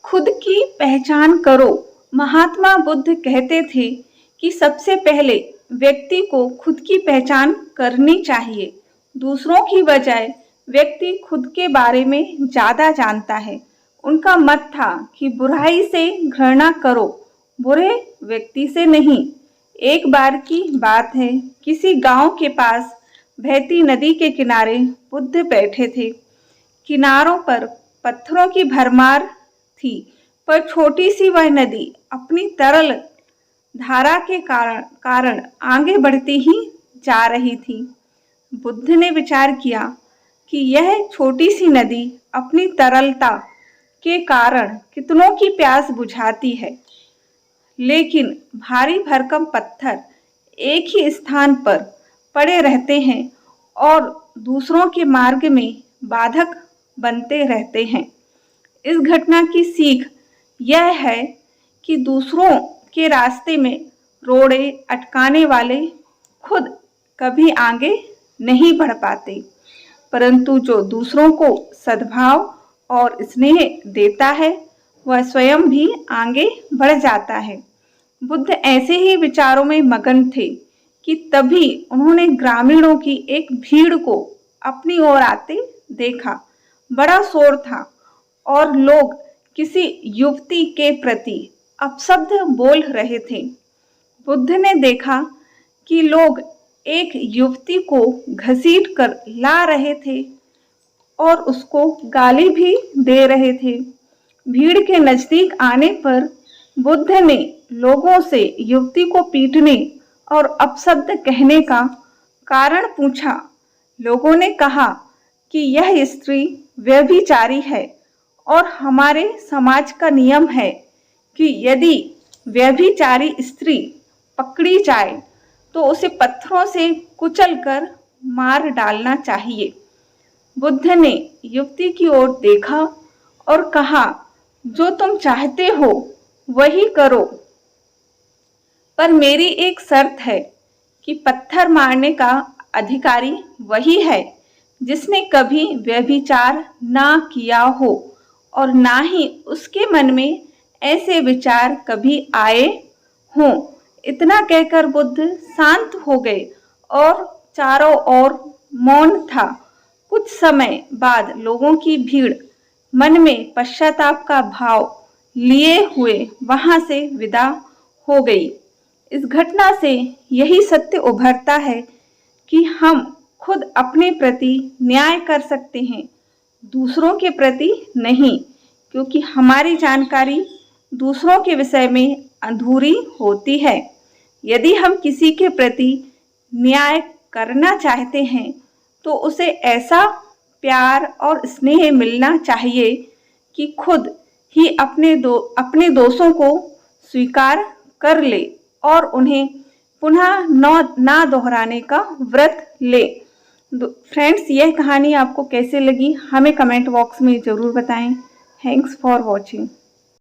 खुद की पहचान करो। महात्मा बुद्ध कहते थे कि सबसे पहले व्यक्ति को खुद की पहचान करनी चाहिए। दूसरों की बजाय व्यक्ति खुद के बारे में ज्यादा जानता है। उनका मत था कि बुराई से घृणा करो, बुरे व्यक्ति से नहीं। एक बार की बात है, किसी गांव के पास बहती नदी के किनारे बुद्ध बैठे थे। किनारों पर पत्थरों की भरमार थी, पर छोटी सी वह नदी अपनी तरल धारा के कारण आगे बढ़ती ही जा रही थी। बुद्ध ने विचार किया कि यह छोटी सी नदी अपनी तरलता के कारण कितनों की प्यास बुझाती है, लेकिन भारी भरकम पत्थर एक ही स्थान पर पड़े रहते हैं और दूसरों के मार्ग में बाधक बनते रहते हैं। इस घटना की सीख यह है कि दूसरों के रास्ते में रोड़े अटकाने वाले खुद कभी आगे नहीं बढ़ पाते, परंतु जो दूसरों को सद्भाव और स्नेह देता है वह स्वयं भी आगे बढ़ जाता है। बुद्ध ऐसे ही विचारों में मगन थे कि तभी उन्होंने ग्रामीणों की एक भीड़ को अपनी ओर आते देखा। बड़ा शोर था और लोग किसी युवती के प्रति अपशब्द बोल रहे थे। बुद्ध ने देखा कि लोग एक युवती को घसीट कर ला रहे थे और उसको गाली भी दे रहे थे। भीड़ के नजदीक आने पर बुद्ध ने लोगों से युवती को पीटने और अपशब्द कहने का कारण पूछा। लोगों ने कहा कि यह स्त्री व्यभिचारी है और हमारे समाज का नियम है कि यदि व्यभिचारी स्त्री पकड़ी जाए तो उसे पत्थरों से कुचलकर मार डालना चाहिए। बुद्ध ने युवती की ओर देखा और कहा, जो तुम चाहते हो वही करो, पर मेरी एक शर्त है कि पत्थर मारने का अधिकारी वही है जिसने कभी व्यभिचार ना किया हो और ना ही उसके मन में ऐसे विचार कभी आए हों। इतना कहकर बुद्ध शांत हो गए और चारों ओर मौन था। कुछ समय बाद लोगों की भीड़ मन में पश्चाताप का भाव लिए हुए वहां से विदा हो गई। इस घटना से यही सत्य उभरता है कि हम खुद अपने प्रति न्याय कर सकते हैं, दूसरों के प्रति नहीं, क्योंकि हमारी जानकारी दूसरों के विषय में अधूरी होती है। यदि हम किसी के प्रति न्याय करना चाहते हैं तो उसे ऐसा प्यार और स्नेह मिलना चाहिए कि खुद ही अपने दोषों को स्वीकार कर ले और उन्हें पुनः ना दोहराने का व्रत ले। फ्रेंड्स, यह कहानी आपको कैसे लगी हमें कमेंट बॉक्स में ज़रूर बताएं। Thanks for watching.